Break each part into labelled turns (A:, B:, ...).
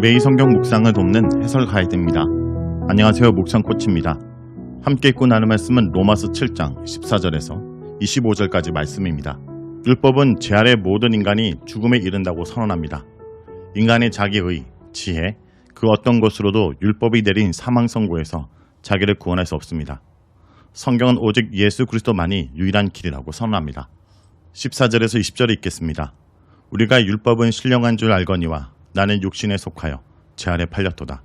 A: 매일 성경 묵상을 돕는 해설 가이드입니다. 안녕하세요. 묵상 코치입니다. 함께 읽고 나눌 말씀은 로마서 7장 14절에서 25절까지 말씀입니다. 율법은 죄 아래 모든 인간이 죽음에 이른다고 선언합니다. 인간의 자기의, 지혜, 그 어떤 것으로도 율법이 내린 사망 선고에서 자기를 구원할 수 없습니다. 성경은 오직 예수 그리스도만이 유일한 길이라고 선언합니다. 14절에서 20절을 읽겠습니다. 우리가 율법은 신령한 줄 알거니와 나는 육신에 속하여 죄 아래 팔렸도다.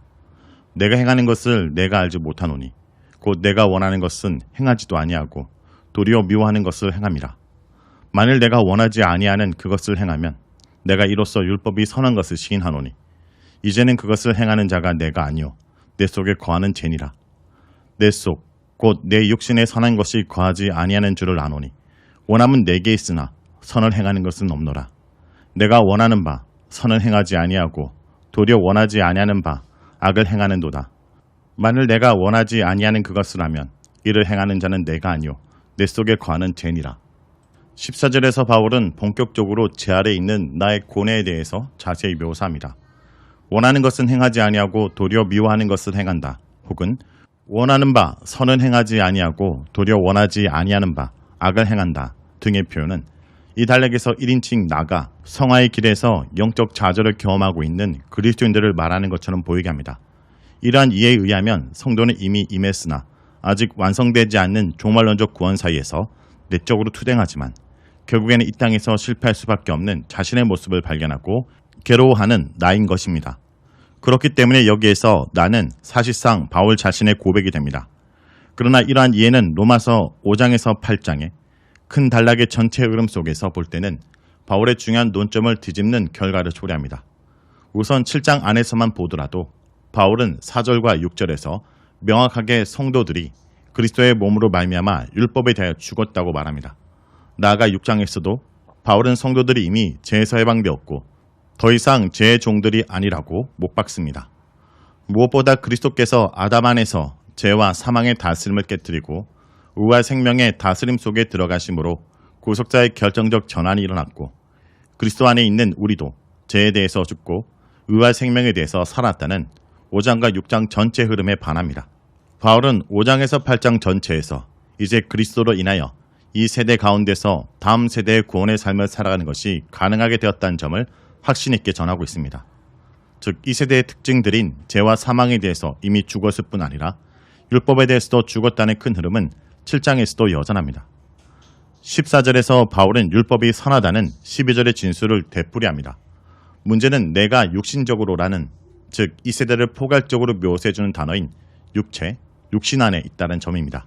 A: 내가 행하는 것을 내가 알지 못하노니 곧 내가 원하는 것은 행하지도 아니하고 도리어 미워하는 것을 행함이라. 만일 내가 원하지 아니하는 그것을 행하면 내가 이로써 율법이 선한 것을 시인하노니 이제는 그것을 행하는 자가 내가 아니요 내 속에 거하는 죄니라. 내 속 곧 내 육신에 선한 것이 거하지 아니하는 줄을 아노니 원함은 내게 있으나 선을 행하는 것은 없노라. 내가 원하는 바 선을 행하지 아니하고 도리어 원하지 아니하는 바 악을 행하는도다. 만일 내가 원하지 아니하는 그것을 하면 이를 행하는 자는 내가 아니요 내 속에 거하는 죄니라. 14절에서 바울은 본격적으로 죄 아래 있는 나의 고뇌에 대해서 자세히 묘사합니다. 원하는 것은 행하지 아니하고 도리어 미워하는 것을 행한다. 혹은 원하는 바 선은 행하지 아니하고 도리어 원하지 아니하는 바 악을 행한다 등의 표현은 이 단락에서 1인칭 나가 성화의 길에서 영적 좌절을 경험하고 있는 그리스도인들을 말하는 것처럼 보이게 합니다. 이러한 이해에 의하면 성도는 이미 임했으나 아직 완성되지 않는 종말론적 구원 사이에서 내적으로 투쟁하지만 결국에는 이 땅에서 실패할 수밖에 없는 자신의 모습을 발견하고 괴로워하는 나인 것입니다. 그렇기 때문에 여기에서 나는 사실상 바울 자신의 고백이 됩니다. 그러나 이러한 이해는 로마서 5장에서 8장에 큰 단락의 전체 흐름 속에서 볼 때는 바울의 중요한 논점을 뒤집는 결과를 초래합니다. 우선 7장 안에서만 보더라도 바울은 4절과 6절에서 명확하게 성도들이 그리스도의 몸으로 말미암아 율법에 대하여 죽었다고 말합니다. 나아가 6장에서도 바울은 성도들이 이미 죄에서 해방되었고 더 이상 죄의 종들이 아니라고 못 박습니다. 무엇보다 그리스도께서 아담 안에서 죄와 사망의 다스림을 깨뜨리고 의와 생명의 다스림 속에 들어가심으로 구속자의 결정적 전환이 일어났고 그리스도 안에 있는 우리도 죄에 대해서 죽고 의와 생명에 대해서 살았다는 5장과 6장 전체 흐름에 반합니다. 바울은 5장에서 8장 전체에서 이제 그리스도로 인하여 이 세대 가운데서 다음 세대의 구원의 삶을 살아가는 것이 가능하게 되었다는 점을 확신 있게 전하고 있습니다. 즉 이 세대의 특징들인 죄와 사망에 대해서 이미 죽었을 뿐 아니라 율법에 대해서도 죽었다는 큰 흐름은 7장에서도 여전합니다. 14절에서 바울은 율법이 선하다는 12절의 진술을 되풀이합니다. 문제는 내가 육신적으로라는 즉 이 세대를 포괄적으로 묘사해주는 단어인 육체, 육신 안에 있다는 점입니다.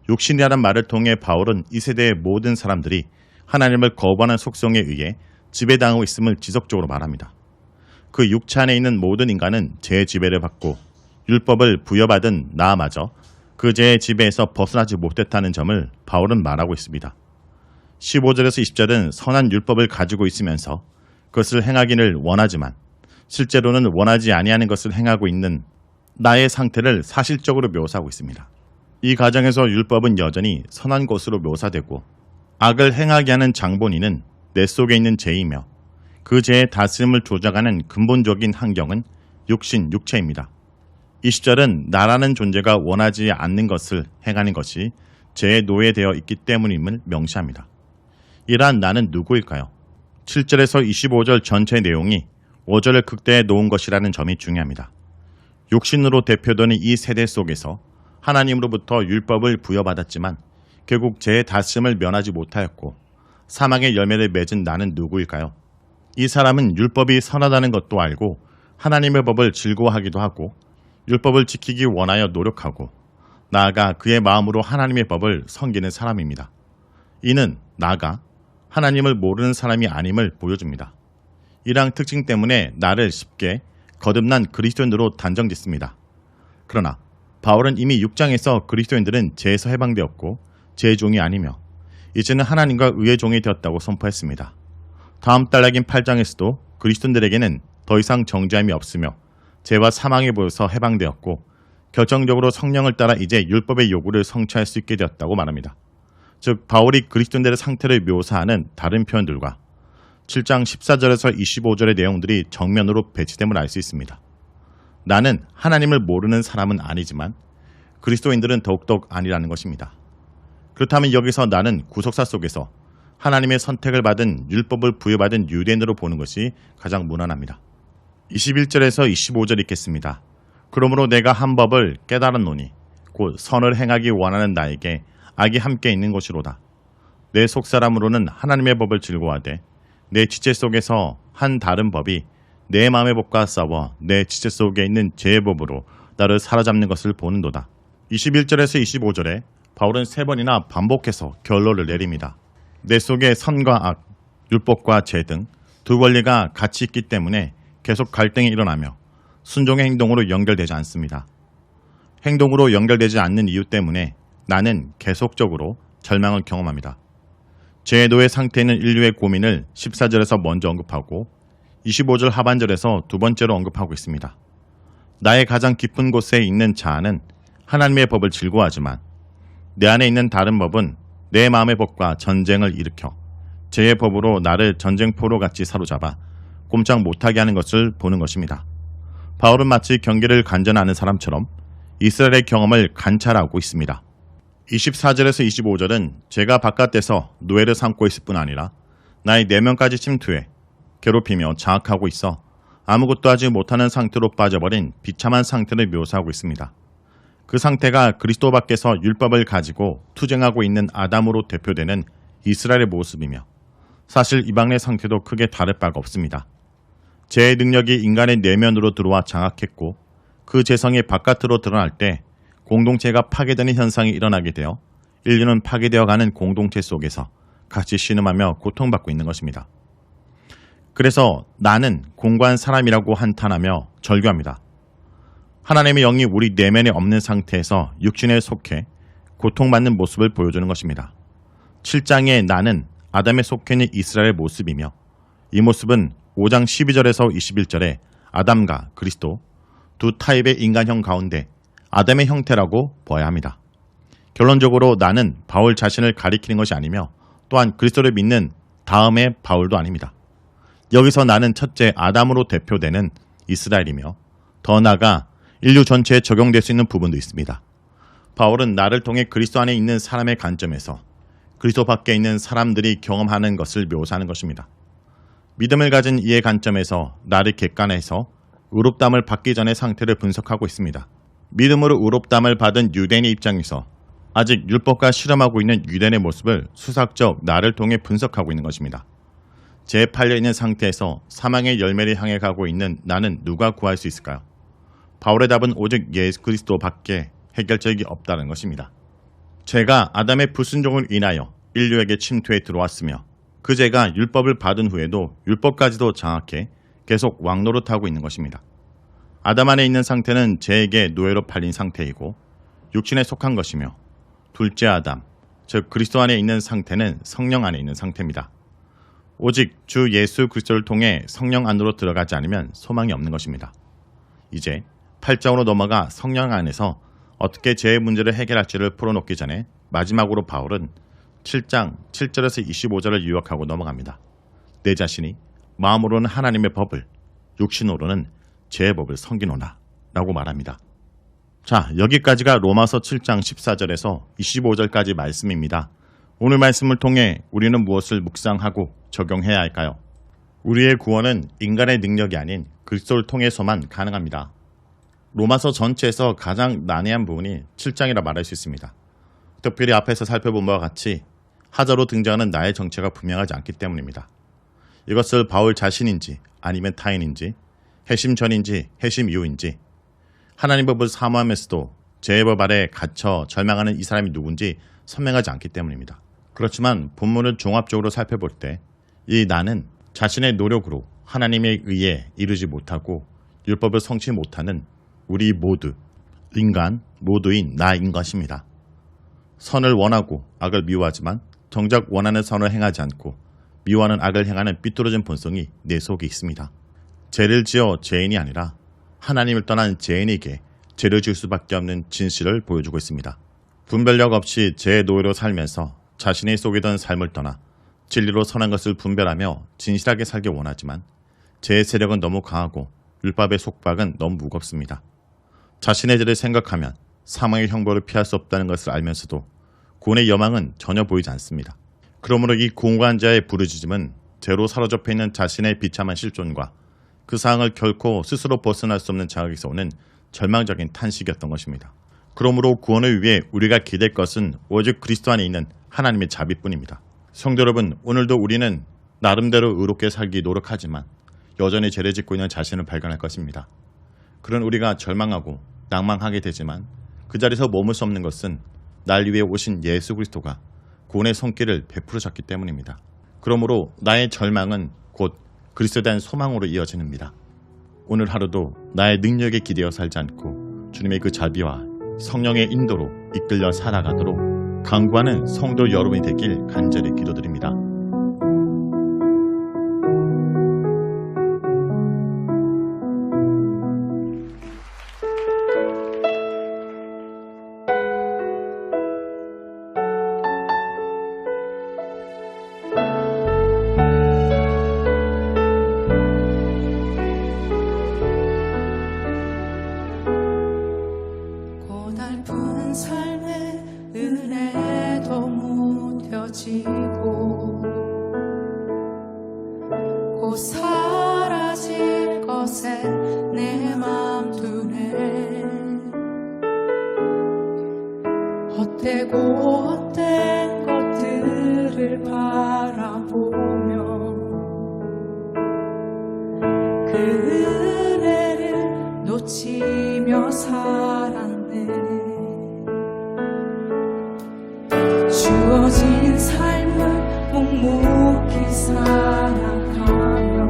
A: 육신이라는 말을 통해 바울은 이 세대의 모든 사람들이 하나님을 거부하는 속성에 의해 지배당하고 있음을 지속적으로 말합니다. 그 육체 안에 있는 모든 인간은 죄의 지배를 받고 율법을 부여받은 나마저 그 죄의 지배에서 벗어나지 못했다는 점을 바울은 말하고 있습니다. 15절에서 20절은 선한 율법을 가지고 있으면서 그것을 행하기를 원하지만 실제로는 원하지 아니하는 것을 행하고 있는 나의 상태를 사실적으로 묘사하고 있습니다. 이 과정에서 율법은 여전히 선한 것으로 묘사되고 악을 행하게 하는 장본인은 내 속에 있는 죄이며 그 죄의 다스림을 조작하는 근본적인 환경은 육체입니다. 20절은 나라는 존재가 원하지 않는 것을 행하는 것이 죄의 노예되어 있기 때문임을 명시합니다. 이러한 나는 누구일까요? 7절에서 25절 전체 내용이 5절을 극대에 놓은 것이라는 점이 중요합니다. 육신으로 대표되는 이 세대 속에서 하나님으로부터 율법을 부여받았지만 결국 죄의 다스림을 면하지 못하였고 사망의 열매를 맺은 나는 누구일까요? 이 사람은 율법이 선하다는 것도 알고 하나님의 법을 즐거워하기도 하고 율법을 지키기 원하여 노력하고 나아가 그의 마음으로 하나님의 법을 섬기는 사람입니다. 이는 나가 하나님을 모르는 사람이 아님을 보여줍니다. 이러한 특징 때문에 나를 쉽게 거듭난 그리스도인으로 단정짓습니다. 그러나 바울은 이미 6장에서 그리스도인들은 죄에서 해방되었고 죄의 종이 아니며 이제는 하나님과 의의 종이 되었다고 선포했습니다. 다음 단락인 8장에서도 그리스도인들에게는 더 이상 정죄함이 없으며 죄와 사망에 보여서 해방되었고 결정적으로 성령을 따라 이제 율법의 요구를 성취할 수 있게 되었다고 말합니다. 즉 바울이 그리스도인들의 상태를 묘사하는 다른 표현들과 7장 14절에서 25절의 내용들이 정면으로 배치됨을 알 수 있습니다. 나는 하나님을 모르는 사람은 아니지만 그리스도인들은 더욱더 아니라는 것입니다. 그렇다면 여기서 나는 구속사 속에서 하나님의 선택을 받은 율법을 부여받은 유대인으로 보는 것이 가장 무난합니다. 21절에서 25절 읽겠습니다. 그러므로 내가 한 법을 깨달았노니 곧 선을 행하기 원하는 나에게 악이 함께 있는 것이로다. 내 속사람으로는 하나님의 법을 즐거워하되 내 지체 속에서 한 다른 법이 내 마음의 법과 싸워 내 지체 속에 있는 죄의 법으로 나를 사로잡는 것을 보는도다. 21절에서 25절에 바울은 3번이나 반복해서 결론을 내립니다. 내 속에 선과 악, 율법과 죄 등 두 원리가 같이 있기 때문에 계속 갈등이 일어나며 순종의 행동으로 연결되지 않습니다. 행동으로 연결되지 않는 이유 때문에 나는 계속적으로 절망을 경험합니다. 죄의 노예 상태에 있는 인류의 고민을 14절에서 먼저 언급하고 25절 하반절에서 두 번째로 언급하고 있습니다. 나의 가장 깊은 곳에 있는 자아는 하나님의 법을 즐거워하지만 내 안에 있는 다른 법은 내 마음의 법과 전쟁을 일으켜 죄의 법으로 나를 전쟁포로 같이 사로잡아 꼼짝 못하게 하는 것을 보는 것입니다. 바울은 마치 경계를 간전하는 사람처럼 이스라엘의 경험을 관찰하고 있습니다. 24절에서 25절은 죄가 바깥에서 노예를 삼고 있을 뿐 아니라 나의 내면까지 침투해 괴롭히며 장악하고 있어 아무것도 하지 못하는 상태로 빠져버린 비참한 상태를 묘사하고 있습니다. 그 상태가 그리스도 밖에서 율법을 가지고 투쟁하고 있는 아담으로 대표되는 이스라엘의 모습이며 사실 이방의 상태도 크게 다를 바가 없습니다. 죄의 능력이 인간의 내면으로 들어와 장악했고 그 죄성이 바깥으로 드러날 때 공동체가 파괴되는 현상이 일어나게 되어 인류는 파괴되어가는 공동체 속에서 같이 신음하며 고통받고 있는 것입니다. 그래서 나는 공고한 사람이라고 한탄하며 절규합니다. 하나님의 영이 우리 내면에 없는 상태에서 육신에 속해 고통받는 모습을 보여주는 것입니다. 7장의 나는 아담에 속해 있는 이스라엘의 모습이며 이 모습은 5장 12절에서 21절에 아담과 그리스도 두 타입의 인간형 가운데 아담의 형태라고 보아야 합니다. 결론적으로 나는 바울 자신을 가리키는 것이 아니며 또한 그리스도를 믿는 다음의 바울도 아닙니다. 여기서 나는 첫째 아담으로 대표되는 이스라엘이며 더 나아가 인류 전체에 적용될 수 있는 부분도 있습니다. 바울은 나를 통해 그리스도 안에 있는 사람의 관점에서 그리스도 밖에 있는 사람들이 경험하는 것을 묘사하는 것입니다. 믿음을 가진 이의 관점에서 나를 객관해서 의롭다함을 받기 전의 상태를 분석하고 있습니다. 믿음으로 의롭다함을 받은 유대인의 입장에서 아직 율법과 실험하고 있는 유대인의 모습을 수사적 나를 통해 분석하고 있는 것입니다. 죄에 팔려 있는 상태에서 사망의 열매를 향해 가고 있는 나는 누가 구할 수 있을까요? 바울의 답은 오직 예수 그리스도 밖에 해결책이 없다는 것입니다. 죄가 아담의 불순종을 인하여 인류에게 침투해 들어왔으며 그 죄가 율법을 받은 후에도 율법까지도 장악해 계속 왕노릇하고 있는 것입니다. 아담 안에 있는 상태는 죄에게 노예로 팔린 상태이고 육신에 속한 것이며 둘째 아담, 즉 그리스도 안에 있는 상태는 성령 안에 있는 상태입니다. 오직 주 예수 그리스도를 통해 성령 안으로 들어가지 않으면 소망이 없는 것입니다. 이제 8장으로 넘어가 성령 안에서 어떻게 죄의 문제를 해결할지를 풀어놓기 전에 마지막으로 바울은 7장 7절에서 25절을 유역하고 넘어갑니다. 내 자신이 마음으로는 하나님의 법을, 육신으로는 죄의 법을 섬기노라 라고 말합니다. 자, 여기까지가 로마서 7장 14절에서 25절까지 말씀입니다. 오늘 말씀을 통해 우리는 무엇을 묵상하고 적용해야 할까요? 우리의 구원은 인간의 능력이 아닌 그리스도를 통해서만 가능합니다. 로마서 전체에서 가장 난해한 부분이 7장이라 말할 수 있습니다. 특별히 앞에서 살펴본 바와 같이 하자로 등장하는 나의 정체가 분명하지 않기 때문입니다. 이것을 바울 자신인지 아니면 타인인지 회심 전인지 회심 이후인지 하나님 법을 사모하면서도 죄의 법 아래 갇혀 절망하는 이 사람이 누군지 선명하지 않기 때문입니다. 그렇지만 본문을 종합적으로 살펴볼 때 이 나는 자신의 노력으로 하나님에 의해 이루지 못하고 율법을 성취 못하는 우리 모두 인간 모두인 나인 것입니다. 선을 원하고 악을 미워하지만 정작 원하는 선을 행하지 않고 미워하는 악을 행하는 삐뚤어진 본성이 내 속에 있습니다. 죄를 지어 죄인이 아니라 하나님을 떠난 죄인에게 죄를 줄 수밖에 없는 진실을 보여주고 있습니다. 분별력 없이 죄의 노예로 살면서 자신의 속이던 삶을 떠나 진리로 선한 것을 분별하며 진실하게 살기 원하지만 죄의 세력은 너무 강하고 율법의 속박은 너무 무겁습니다. 자신의 죄를 생각하면 사망의 형벌을 피할 수 없다는 것을 알면서도 구원의 여망은 전혀 보이지 않습니다. 그러므로 이 공고한 자의 부르짖음은 죄로 사로잡혀 있는 자신의 비참한 실존과 그 상황을 결코 스스로 벗어날 수 없는 자각에서 오는 절망적인 탄식이었던 것입니다. 그러므로 구원을 위해 우리가 기댈 것은 오직 그리스도 안에 있는 하나님의 자비뿐입니다. 성도 여러분, 오늘도 우리는 나름대로 의롭게 살기 노력하지만 여전히 죄를 짓고 있는 자신을 발견할 것입니다. 그런 우리가 절망하고 낭망하게 되지만 그 자리에서 머물 수 없는 것은 날 위해 오신 예수 그리스도가 구원의 손길을 베풀으셨기 때문입니다. 그러므로 나의 절망은 곧 그리스도에 대한 소망으로 이어지는입니다. 오늘 하루도 나의 능력에 기대어 살지 않고 주님의 그 자비와 성령의 인도로 이끌려 살아가도록 강구하는 성도 여러분이 되길 간절히 기도드립니다.
B: 고달픈 삶의 은혜도 무뎌지고 곧 사라질 것에 내 맘 두네. 헛되고 헛된 것들을 바라보며 그 은혜를 놓치며 살았네. 주어진 삶을 묵묵히 살아가며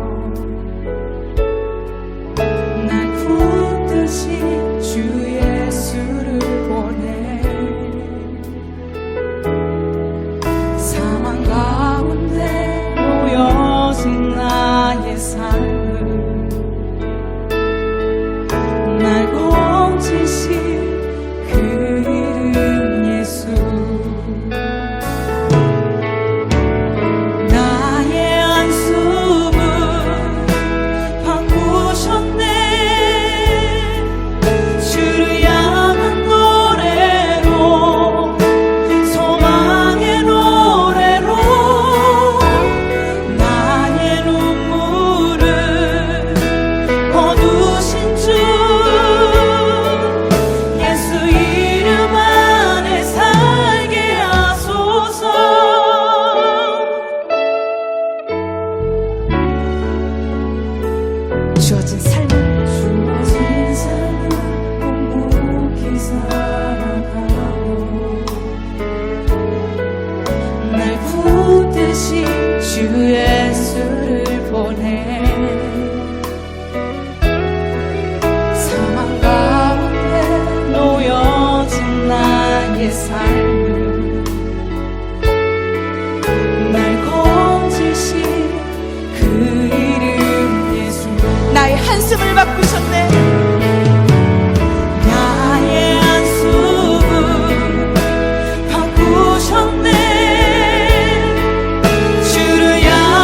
B: 날 붙듯이 주 예수를 보내. 사망 가운데 놓여진 나의 삶을 날 건지신 그 이름 예수. 나의 한숨을 바꾸셨네. 주를 향한 노래로, 소망의 노래로 나의 눈물을 거두신 주 예수 이름 안에 살게 하소서. 주어진 삶을 묵묵히 살아가며 날 붙듯이 주 예수를 보내. 사망 가운데 놓여진 나의 삶을 날 건지신 그 이름 예수. 나의 한숨을 바꾸셨네. 나의 한숨을 바꾸셨네. 주를 향한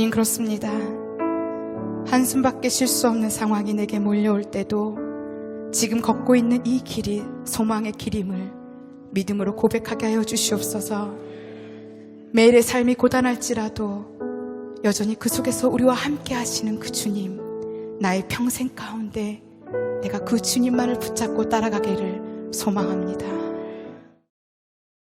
B: 그렇습니다. 한숨밖에 쉴 수 없는 상황이 내게 몰려올 때도 지금 걷고 있는 이 길이 소망의 길임을 믿음으로 고백하게 하여 주시옵소서. 매일의 삶이 고단할지라도 여전히 그 속에서 우리와 함께 하시는 그 주님, 나의 평생 가운데 내가 그 주님만을 붙잡고 따라가기를 소망합니다.